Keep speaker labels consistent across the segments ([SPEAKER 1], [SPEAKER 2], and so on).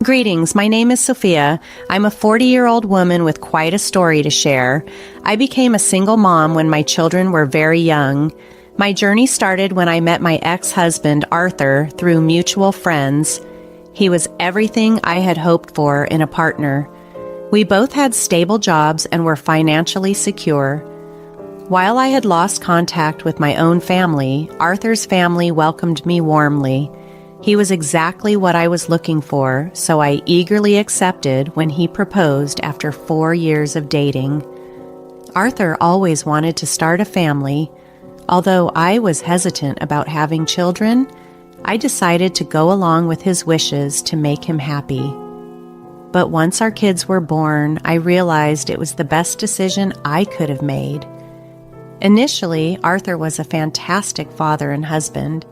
[SPEAKER 1] Greetings, my name is Sophia. I'm a 40-year-old woman with quite a story to share. I became a single mom when my children were very young. My journey started when I met my ex-husband, Arthur, through mutual friends. He was everything I had hoped for in a partner. We both had stable jobs and were financially secure. While I had lost contact with my own family, Arthur's family welcomed me warmly. He was exactly what I was looking for, so I eagerly accepted when he proposed after 4 years of dating. Arthur always wanted to start a family. Although I was hesitant about having children, I decided to go along with his wishes to make him happy. But once our kids were born, I realized it was the best decision I could have made. Initially, Arthur was a fantastic father and husband.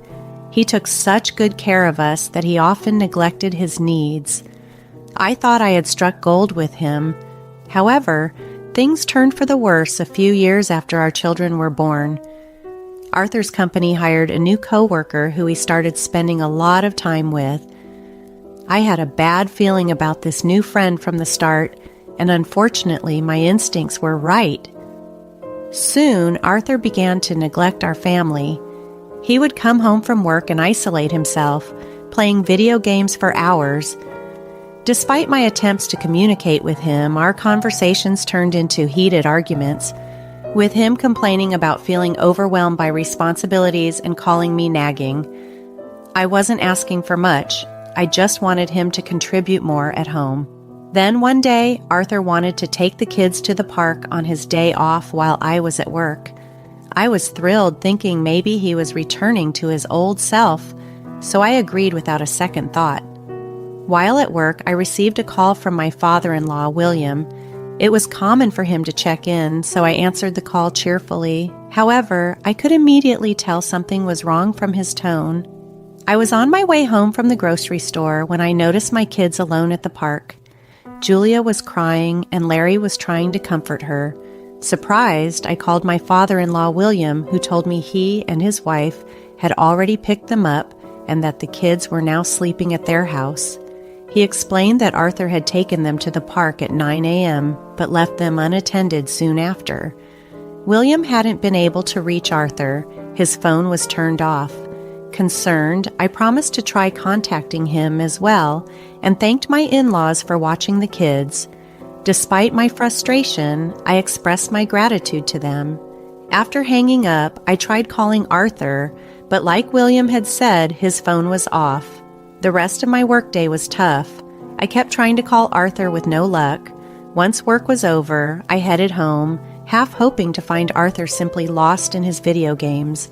[SPEAKER 1] He took such good care of us that he often neglected his needs. I thought I had struck gold with him. However, things turned for the worse a few years after our children were born. Arthur's company hired a new coworker who he started spending a lot of time with. I had a bad feeling about this new friend from the start, and unfortunately, my instincts were right. Soon, Arthur began to neglect our family. He would come home from work and isolate himself, playing video games for hours. Despite my attempts to communicate with him, our conversations turned into heated arguments, with him complaining about feeling overwhelmed by responsibilities and calling me nagging. I wasn't asking for much. I just wanted him to contribute more at home. Then one day, Arthur wanted to take the kids to the park on his day off while I was at work. I was thrilled, thinking maybe he was returning to his old self, so I agreed without a second thought. While at work, I received a call from my father-in-law, William. It was common for him to check in, so I answered the call cheerfully. However, I could immediately tell something was wrong from his tone. I was on my way home from the grocery store when I noticed my kids alone at the park. Julia was crying, and Larry was trying to comfort her. Surprised, I called my father-in-law, William, who told me he and his wife had already picked them up and that the kids were now sleeping at their house. He explained that Arthur had taken them to the park at 9 a.m., but left them unattended soon after. William hadn't been able to reach Arthur. His phone was turned off. Concerned, I promised to try contacting him as well and thanked my in-laws for watching the kids. Despite my frustration, I expressed my gratitude to them. After hanging up, I tried calling Arthur, but like William had said, his phone was off. The rest of my workday was tough. I kept trying to call Arthur with no luck. Once work was over, I headed home, half hoping to find Arthur simply lost in his video games.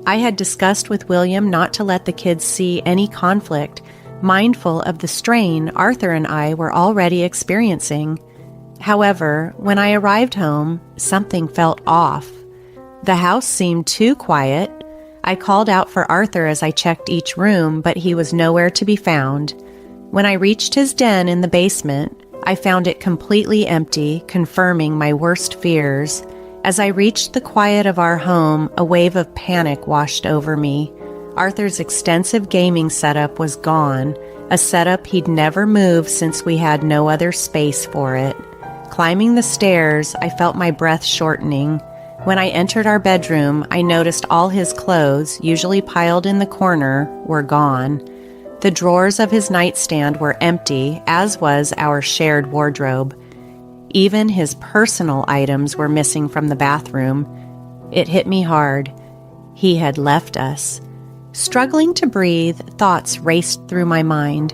[SPEAKER 1] I had discussed with William not to let the kids see any conflict, mindful of the strain Arthur and I were already experiencing. However, when I arrived home, something felt off. The house seemed too quiet. I called out for Arthur as I checked each room, but he was nowhere to be found. When I reached his den in the basement, I found it completely empty, confirming my worst fears. As I reached the quiet of our home, a wave of panic washed over me. Arthur's extensive gaming setup was gone, a setup he'd never moved since we had no other space for it. Climbing the stairs, I felt my breath shortening. When I entered our bedroom, I noticed all his clothes, usually piled in the corner, were gone. The drawers of his nightstand were empty, as was our shared wardrobe. Even his personal items were missing from the bathroom. It hit me hard. He had left us. Struggling to breathe, thoughts raced through my mind.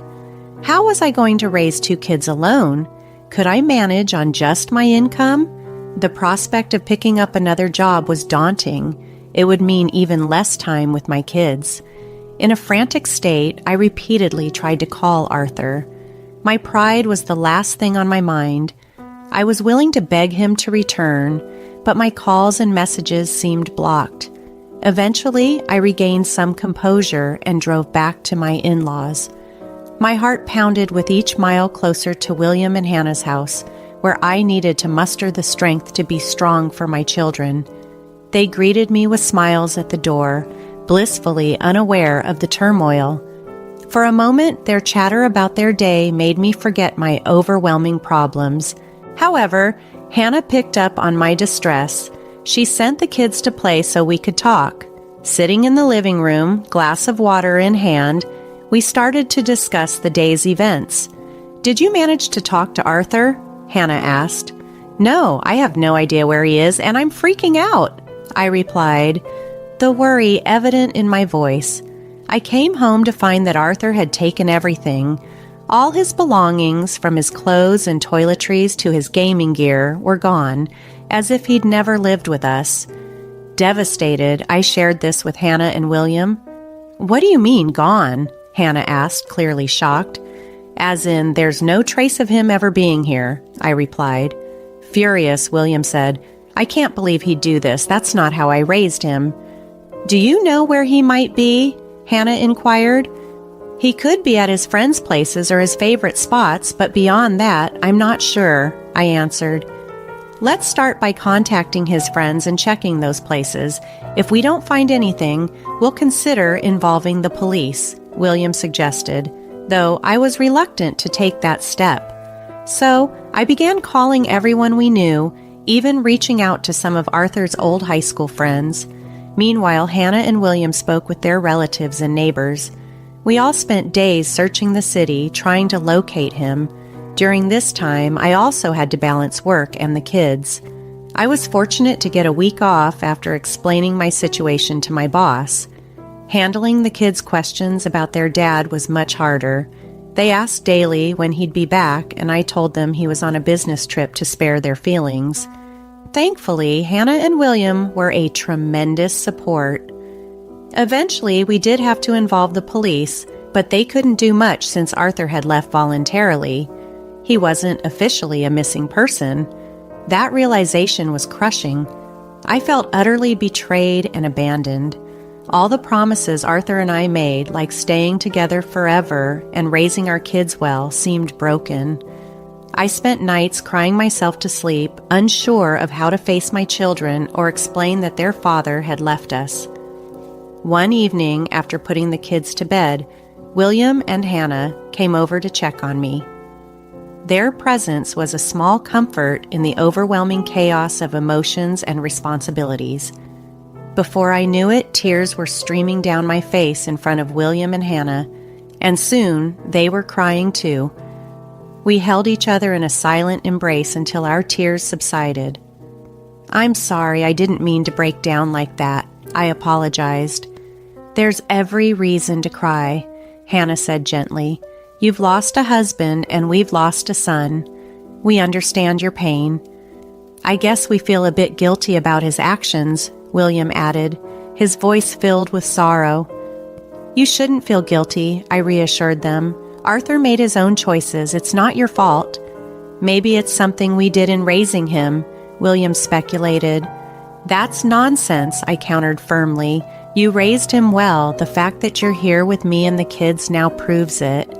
[SPEAKER 1] How was I going to raise 2 kids alone? Could I manage on just my income? The prospect of picking up another job was daunting. It would mean even less time with my kids. In a frantic state, I repeatedly tried to call Arthur. My pride was the last thing on my mind. I was willing to beg him to return, but my calls and messages seemed blocked. Eventually, I regained some composure and drove back to my in-laws. My heart pounded with each mile closer to William and Hannah's house, where I needed to muster the strength to be strong for my children. They greeted me with smiles at the door, blissfully unaware of the turmoil. For a moment, their chatter about their day made me forget my overwhelming problems. However, Hannah picked up on my distress. She sent the kids to play so we could talk. Sitting in the living room, glass of water in hand, we started to discuss the day's events. "Did you manage to talk to Arthur?" Hannah asked. "No, I have no idea where he is, and I'm freaking out," I replied, the worry evident in my voice. I came home to find that Arthur had taken everything. All his belongings, from his clothes and toiletries to his gaming gear, were gone, as if he'd never lived with us. Devastated, I shared this with Hannah and William. "What do you mean, gone?" Hannah asked, clearly shocked. "As in, there's no trace of him ever being here," I replied. Furious, William said, "I can't believe he'd do this. That's not how I raised him." "Do you know where he might be?" Hannah inquired. "He could be at his friends' places or his favorite spots, but beyond that, I'm not sure," I answered. "Let's start by contacting his friends and checking those places. If we don't find anything, we'll consider involving the police," William suggested, though I was reluctant to take that step. So I began calling everyone we knew, even reaching out to some of Arthur's old high school friends. Meanwhile, Hannah and William spoke with their relatives and neighbors. We all spent days searching the city, trying to locate him. During this time, I also had to balance work and the kids. I was fortunate to get a week off after explaining my situation to my boss. Handling the kids' questions about their dad was much harder. They asked daily when he'd be back, and I told them he was on a business trip to spare their feelings. Thankfully, Hannah and William were a tremendous support. Eventually, we did have to involve the police, but they couldn't do much since Arthur had left voluntarily. He wasn't officially a missing person. That realization was crushing. I felt utterly betrayed and abandoned. All the promises Arthur and I made, like staying together forever and raising our kids well, seemed broken. I spent nights crying myself to sleep, unsure of how to face my children or explain that their father had left us. One evening, after putting the kids to bed, William and Hannah came over to check on me. Their presence was a small comfort in the overwhelming chaos of emotions and responsibilities. Before I knew it, tears were streaming down my face in front of William and Hannah, and soon they were crying too. We held each other in a silent embrace until our tears subsided. "I'm sorry, I didn't mean to break down like that," I apologized. "There's every reason to cry," Hannah said gently. "You've lost a husband and we've lost a son. We understand your pain. I guess we feel a bit guilty about his actions," William added, his voice filled with sorrow. "You shouldn't feel guilty," I reassured them. "Arthur made his own choices. It's not your fault." "Maybe it's something we did in raising him," William speculated. "That's nonsense," I countered firmly. "You raised him well. The fact that you're here with me and the kids now proves it.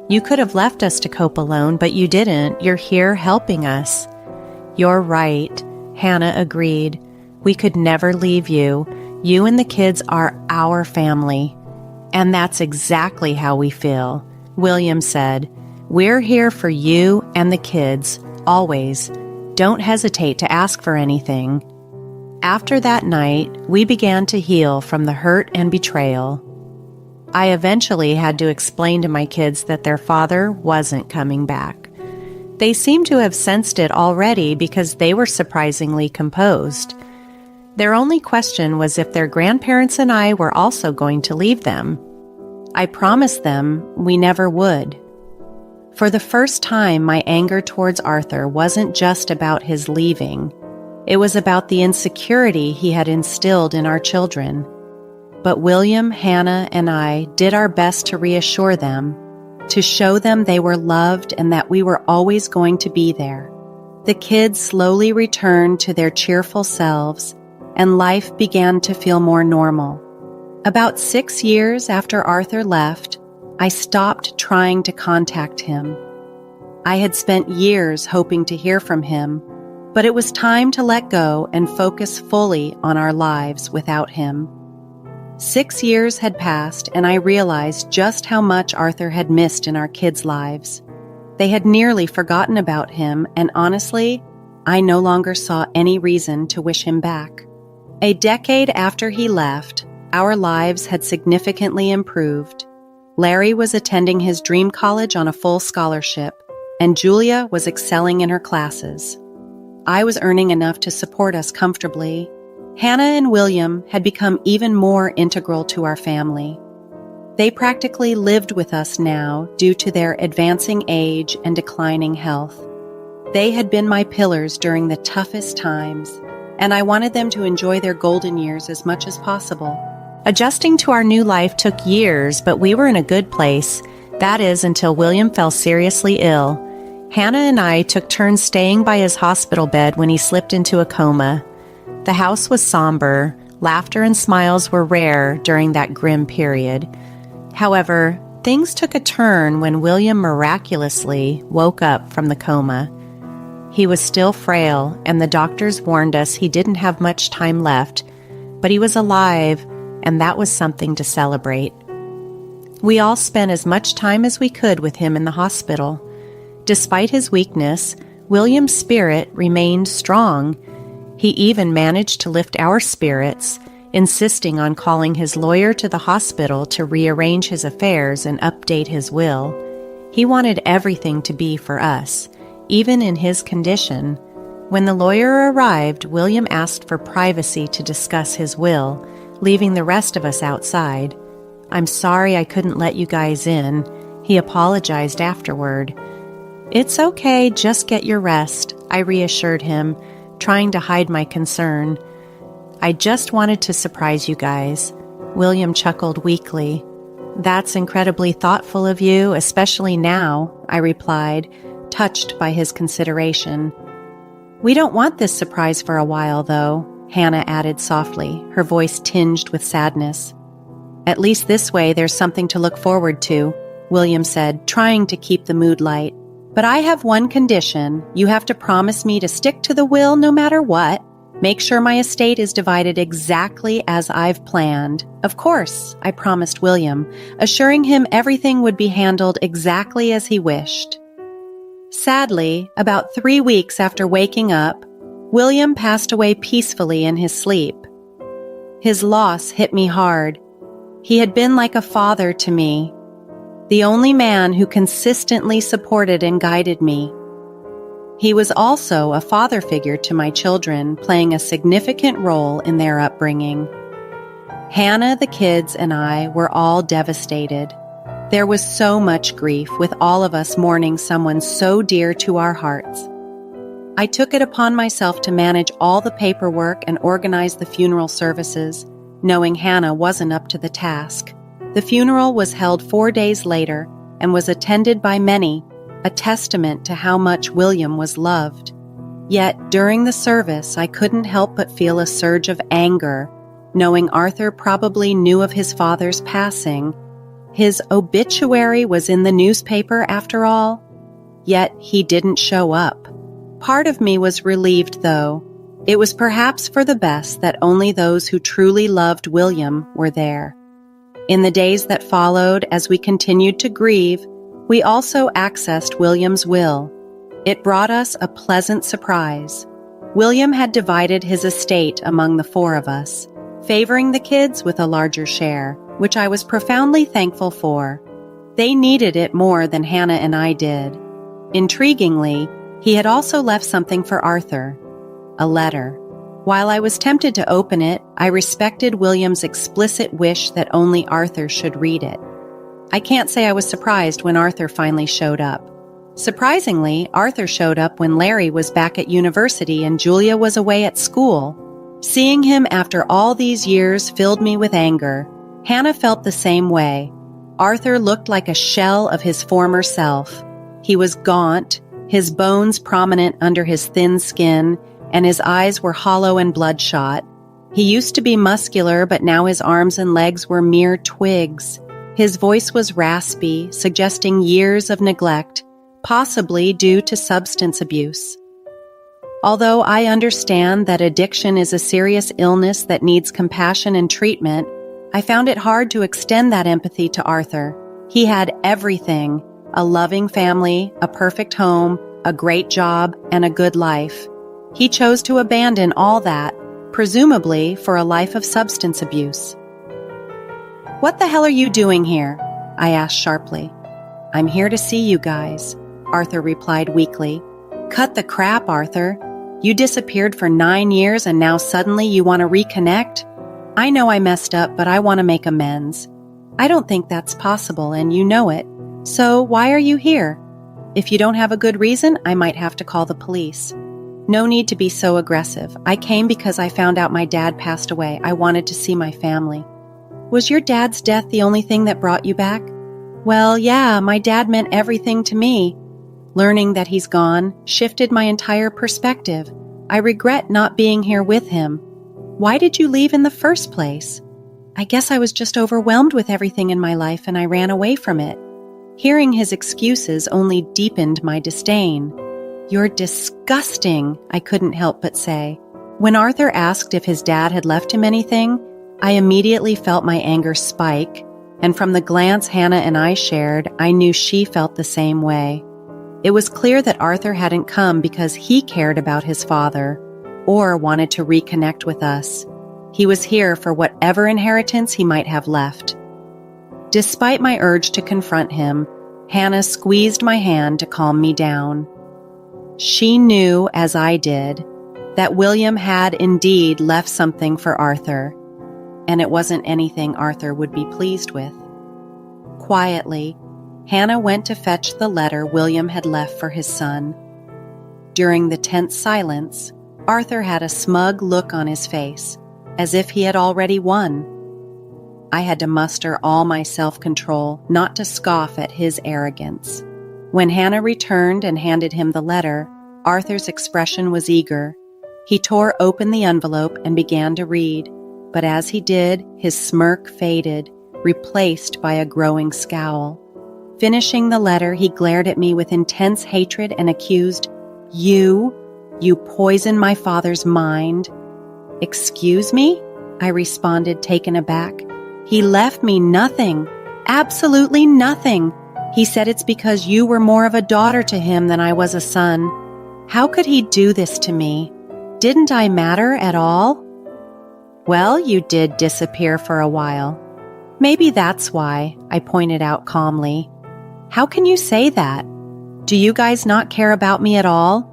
[SPEAKER 1] You could have left us to cope alone, but you didn't. You're here helping us." "You're right," Hannah agreed. "We could never leave you. You and the kids are our family." "And that's exactly how we feel," William said. "We're here for you and the kids, always. Don't hesitate to ask for anything." After that night, we began to heal from the hurt and betrayal. I eventually had to explain to my kids that their father wasn't coming back. They seemed to have sensed it already because they were surprisingly composed. Their only question was if their grandparents and I were also going to leave them. I promised them we never would. For the first time, my anger towards Arthur wasn't just about his leaving. It was about the insecurity he had instilled in our children. But William, Hannah, and I did our best to reassure them, to show them they were loved and that we were always going to be there. The kids slowly returned to their cheerful selves, and life began to feel more normal. About 6 years after Arthur left, I stopped trying to contact him. I had spent years hoping to hear from him, but it was time to let go and focus fully on our lives without him. 6 years had passed, and I realized just how much Arthur had missed in our kids' lives. They had nearly forgotten about him, and honestly, I no longer saw any reason to wish him back. A decade after he left, our lives had significantly improved. Larry was attending his dream college on a full scholarship, and Julia was excelling in her classes. I was earning enough to support us comfortably. Hannah and William had become even more integral to our family. They practically lived with us now due to their advancing age and declining health. They had been my pillars during the toughest times, and I wanted them to enjoy their golden years as much as possible. Adjusting to our new life took years, but we were in a good place. That is, until William fell seriously ill. Hannah and I took turns staying by his hospital bed when he slipped into a coma. The house was somber. Laughter and smiles were rare during that grim period. However, things took a turn when William miraculously woke up from the coma. He was still frail, and the doctors warned us he didn't have much time left, but he was alive, and that was something to celebrate. We all spent as much time as we could with him in the hospital. Despite his weakness, William's spirit remained strong. He even managed to lift our spirits, insisting on calling his lawyer to the hospital to rearrange his affairs and update his will. He wanted everything to be for us, even in his condition. When the lawyer arrived, William asked for privacy to discuss his will, leaving the rest of us outside. "I'm sorry I couldn't let you guys in," he apologized afterward. "It's okay, just get your rest," I reassured him, trying to hide my concern. "I just wanted to surprise you guys." William chuckled weakly. "That's incredibly thoughtful of you, especially now," I replied, touched by his consideration. "We don't want this surprise for a while, though," Hannah added softly, her voice tinged with sadness. "At least this way there's something to look forward to," William said, trying to keep the mood light. "But I have one condition. You have to promise me to stick to the will no matter what. Make sure my estate is divided exactly as I've planned." "Of course," I promised William, assuring him everything would be handled exactly as he wished. Sadly, about 3 weeks after waking up, William passed away peacefully in his sleep. His loss hit me hard. He had been like a father to me, the only man who consistently supported and guided me. He was also a father figure to my children, playing a significant role in their upbringing. Hannah, the kids, and I were all devastated. There was so much grief, with all of us mourning someone so dear to our hearts. I took it upon myself to manage all the paperwork and organize the funeral services, knowing Hannah wasn't up to the task. The funeral was held 4 days later and was attended by many, a testament to how much William was loved. Yet, during the service, I couldn't help but feel a surge of anger, knowing Arthur probably knew of his father's passing. His obituary was in the newspaper after all, yet he didn't show up. Part of me was relieved, though. It was perhaps for the best that only those who truly loved William were there. In the days that followed, as we continued to grieve, we also accessed William's will. It brought us a pleasant surprise. William had divided his estate among the 4 of us, favoring the kids with a larger share, which I was profoundly thankful for. They needed it more than Hannah and I did. Intriguingly, he had also left something for Arthur, a letter. While I was tempted to open it, I respected William's explicit wish that only Arthur should read it. I can't say I was surprised when Arthur finally showed up. Surprisingly, Arthur showed up when Larry was back at university and Julia was away at school. Seeing him after all these years filled me with anger. Hannah felt the same way. Arthur looked like a shell of his former self. He was gaunt, his bones prominent under his thin skin, and his eyes were hollow and bloodshot. He used to be muscular, but now his arms and legs were mere twigs. His voice was raspy, suggesting years of neglect, possibly due to substance abuse. Although I understand that addiction is a serious illness that needs compassion and treatment, I found it hard to extend that empathy to Arthur. He had everything: a loving family, a perfect home, a great job, and a good life. He chose to abandon all that, presumably for a life of substance abuse. "What the hell are you doing here?" I asked sharply. "I'm here to see you guys," Arthur replied weakly. "Cut the crap, Arthur. You disappeared for 9 years and now suddenly you want to reconnect? I know I messed up, but I want to make amends. I don't think that's possible, and you know it. So why are you here? If you don't have a good reason, I might have to call the police." "No need to be so aggressive. I came because I found out my dad passed away. I wanted to see my family." "Was your dad's death the only thing that brought you back?" "Well, yeah, my dad meant everything to me. Learning that he's gone shifted my entire perspective. I regret not being here with him." "Why did you leave in the first place?" "I guess I was just overwhelmed with everything in my life and I ran away from it." Hearing his excuses only deepened my disdain. "You're disgusting," I couldn't help but say. When Arthur asked if his dad had left him anything, I immediately felt my anger spike, and from the glance Hannah and I shared, I knew she felt the same way. It was clear that Arthur hadn't come because he cared about his father or wanted to reconnect with us. He was here for whatever inheritance he might have left. Despite my urge to confront him, Hannah squeezed my hand to calm me down. She knew, as I did, that William had indeed left something for Arthur, and it wasn't anything Arthur would be pleased with. Quietly, Hannah went to fetch the letter William had left for his son. During the tense silence, Arthur had a smug look on his face, as if he had already won. I had to muster all my self-control not to scoff at his arrogance. When Hannah returned and handed him the letter, Arthur's expression was eager. He tore open the envelope and began to read, but as he did, his smirk faded, replaced by a growing scowl. Finishing the letter, he glared at me with intense hatred and accused, You poisoned my father's mind." "Excuse me?" I responded, taken aback. "He left me nothing, absolutely nothing. He said it's because you were more of a daughter to him than I was a son. How could he do this to me? Didn't I matter at all?" "Well, you did disappear for a while. Maybe that's why," I pointed out calmly. "How can you say that? Do you guys not care about me at all?"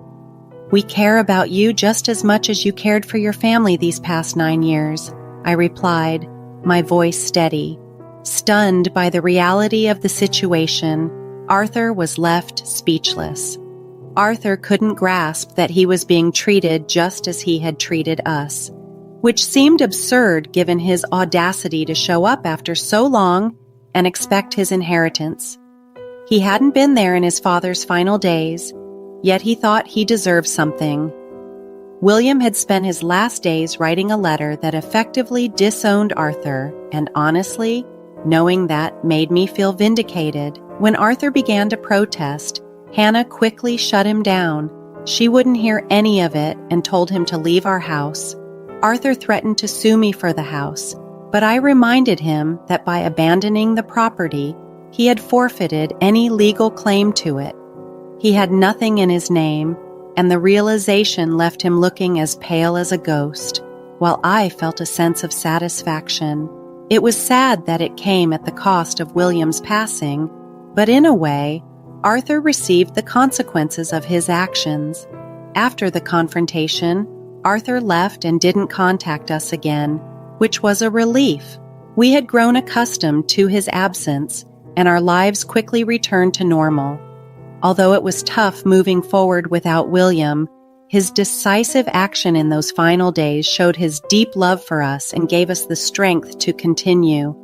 [SPEAKER 1] "We care about you just as much as you cared for your family these past 9 years," I replied, my voice steady. Stunned by the reality of the situation, Arthur was left speechless. Arthur couldn't grasp that he was being treated just as he had treated us, which seemed absurd given his audacity to show up after so long and expect his inheritance. He hadn't been there in his father's final days, yet he thought he deserved something. William had spent his last days writing a letter that effectively disowned Arthur, and honestly, knowing that made me feel vindicated. When Arthur began to protest, Hannah quickly shut him down. She wouldn't hear any of it and told him to leave our house. Arthur threatened to sue me for the house, but I reminded him that by abandoning the property, he had forfeited any legal claim to it. He had nothing in his name, and the realization left him looking as pale as a ghost, while I felt a sense of satisfaction. It was sad that it came at the cost of William's passing, but in a way, Arthur received the consequences of his actions. After the confrontation, Arthur left and didn't contact us again, which was a relief. We had grown accustomed to his absence, and our lives quickly returned to normal. Although it was tough moving forward without William, his decisive action in those final days showed his deep love for us and gave us the strength to continue.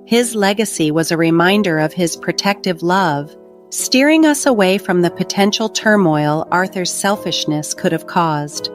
[SPEAKER 1] His legacy was a reminder of his protective love, steering us away from the potential turmoil Arthur's selfishness could have caused.